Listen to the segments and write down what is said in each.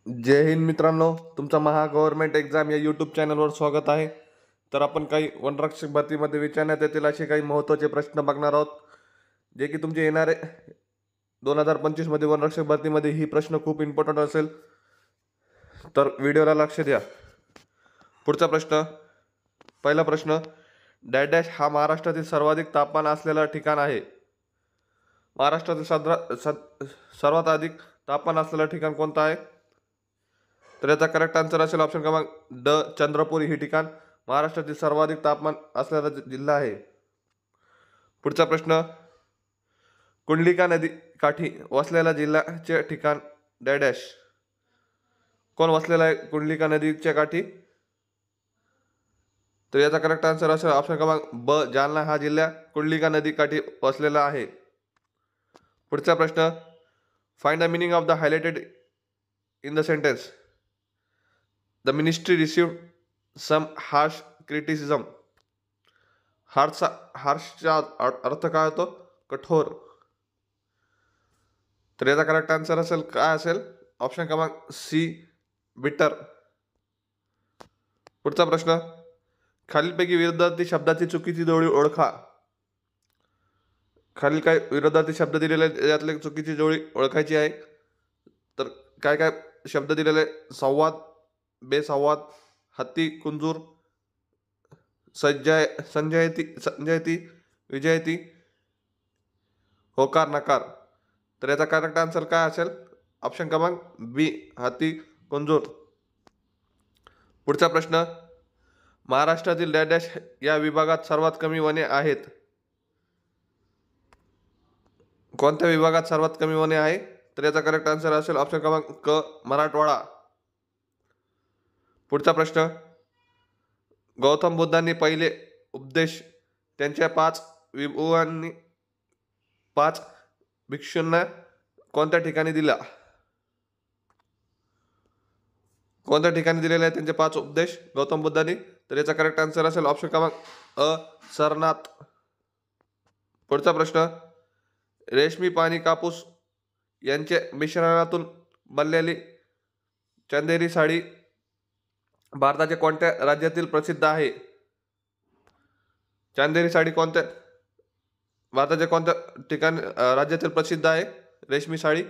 जय हिंद मित्रांनो, तुमचा महा government exam या यूट्यूब चॅनलवर स्वागत आहे. तर आपण काही वनरक्षक भरतीमध्ये विचारण्यात येतील असे काही महत्त्वाचे प्रश्न बघणार आहोत, जे की तुमचे येणारे 2025मध्ये वनरक्षक भरतीमध्ये ही प्रश्न खूप इम्पॉर्टंट असेल. तर व्हिडिओला लक्ष द्या. पुढचा प्रश्न, पहिला प्रश्न, डॅश डॅश हा महाराष्ट्रातील सर्वाधिक तापमान असलेला ठिकाण आहे. महाराष्ट्रातील सर्वात अधिक तापमान असलेलं ठिकाण कोणतं आहे? तर याचा करेक्ट आन्सर असेल ऑप्शन क्रमांक ड, चंद्रपूर हे ठिकाण महाराष्ट्रातील सर्वाधिक तापमान असलेला जिल्हा आहे. पुढचा प्रश्न, कुंडलिका नदी काठी वसलेल्या जिल्ह्याचे ठिकाण डॅश डॅश. कोण वसलेला आहे कुंडलिका नदीच्या काठी? तर याचा करेक्ट आन्सर असेल ऑप्शन क्रमांक ब, जालना हा जिल्हा कुंडलिका नदी काठी वसलेला आहे. पुढचा प्रश्न, find the meaning of the highlighted in the sentence. The ministry received some harsh criticism. हार्शचा अर्थ काय होतो? कठोर. तर याचा करेक्ट आन्सर असेल काय असेल? ऑप्शन क्रमांक सी, बिटर. पुढचा प्रश्न, खालीलपैकी विरोधार्थी शब्दाची चुकीची जोडी ओळखा. खालील काय विरोधार्थी शब्द दिलेले आहेत, यातले चुकीची जोडी ओळखायची आहे. तर काय काय शब्द दिलेले? संवाद, बेसंवाद, हत्ती, कुंजूर, संजयती, विजयती, होकार, नकार. तर याचा करेक्ट आन्सर काय असेल? ऑप्शन क्रमांक बी, हत्ती, कुंजूर. पुढचा प्रश्न, महाराष्ट्रातील डॅश डॅश या विभागात सर्वात कमी वने आहेत. कोणत्या विभागात सर्वात कमी वने आहे? तर याचा करेक्ट आन्सर असेल ऑप्शन क्रमांक क, मराठवाडा. पुढचा प्रश्न, गौतम बुद्धांनी पहिले उपदेश त्यांच्या 5 भिक्षूंना कोणत्या ठिकाणी दिला? कोणत्या ठिकाणी दिलेले आहेत त्यांचे 5 उपदेश गौतम बुद्धांनी? तर याचा करेक्ट आन्सर असेल ऑप्शन क्रमांक अ, सरनाथ. पुढचा प्रश्न, रेशमी, पाणी, कापूस यांच्या मिश्रणातून बनलेली चंदेरी साडी भारताच्या कोणत्या राज्यातील प्रसिद्ध आहे? चांदेरी साडी कोणत्या भारताच्या कोणत्या ठिकाणी राज्यातील प्रसिद्ध आहे रेशमी साडी?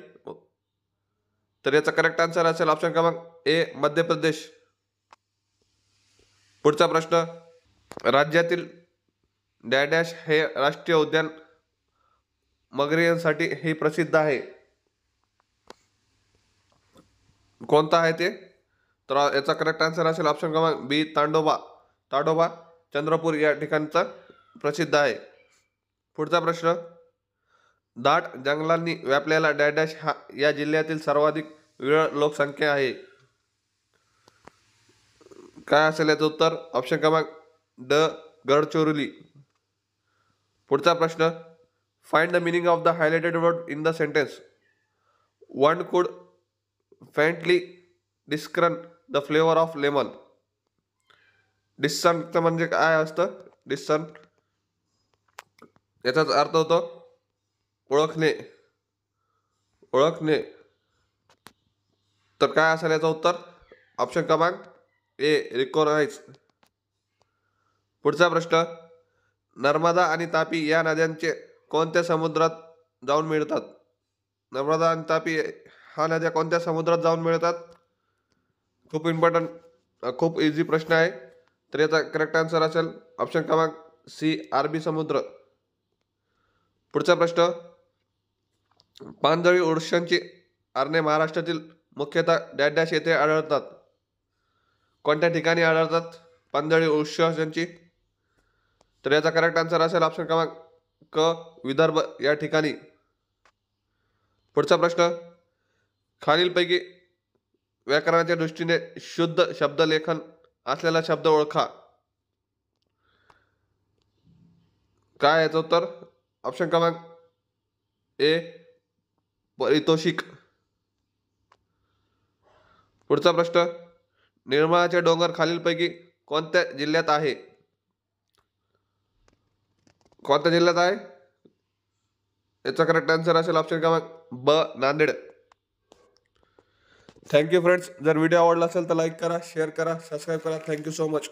तर याचा करेक्ट आन्सर असेल ऑप्शन क्रमांक ए, मध्य प्रदेश. पुढचा प्रश्न, राज्यातील डॅश डॅश हे राष्ट्रीय उद्यान मगरींसाठी हे प्रसिद्ध आहे. कोणता आहे ते? तर याचा करेक्ट आन्सर असेल ऑप्शन क्रमांक बी, ताडोबा. ताडोबा चंद्रपूर या ठिकाणचा प्रसिद्ध आहे. पुढचा प्रश्न, दाट जंगलांनी व्यापलेला डॅश डॅश हा या जिल्ह्यातील सर्वाधिक विरळ लोकसंख्या आहे. काय असेल याचं उत्तर? ऑप्शन क्रमांक ड, गडचिरोली. पुढचा प्रश्न, find the meaning of the highlighted word in the sentence. One could faintly discern the flavour of lemon. Discern म्हणजे काय असतं? डिस्सन याचाच अर्थ होतो ओळखणे. ओळखणे. तर काय असेल याचं उत्तर? ऑप्शन क्रमांक ए, रिकॉग्नाइज. पुढचा प्रश्न, नर्मदा आणि तापी या नद्यांचे कोणत्या समुद्रात जाऊन मिळतात? नर्मदा आणि तापी हा नद्या कोणत्या समुद्रात जाऊन मिळतात? खूप इम्पॉर्टंट, खूप इझी प्रश्न आहे. तर याचा करेक्ट आन्सर असेल ऑप्शन क्रमांक सी, अरबी समुद्र. पुढचा प्रश्न, पानझडी वृक्षांची अरणे महाराष्ट्रातील मुख्यतः डॅश डॅश येथे आढळतात. कोणत्या ठिकाणी आढळतात पानझडी वृक्षांची? तर याचा करेक्ट आन्सर असेल ऑप्शन क्रमांक क, विदर्भ या ठिकाणी. पुढचा प्रश्न, खालीलपैकी व्याकरणाच्या दृष्टीने शुद्ध शब्दलेखन असलेला शब्द ओळखा. काय याचं उत्तर? ऑप्शन क्रमांक ए, पारितोषिक. पुढचा प्रश्न, निर्मळाचे डोंगर खालीलपैकी कोणत्या जिल्ह्यात आहे? कोणत्या जिल्ह्यात आहे? याचा करेक्ट आन्सर असेल ऑप्शन क्रमांक ब, नांदेड. Thank you friends. जर व्हिडिओ आवडला असेल तर लाईक करा, शेअर करा, सबस्क्राईब करा. Thank you so much.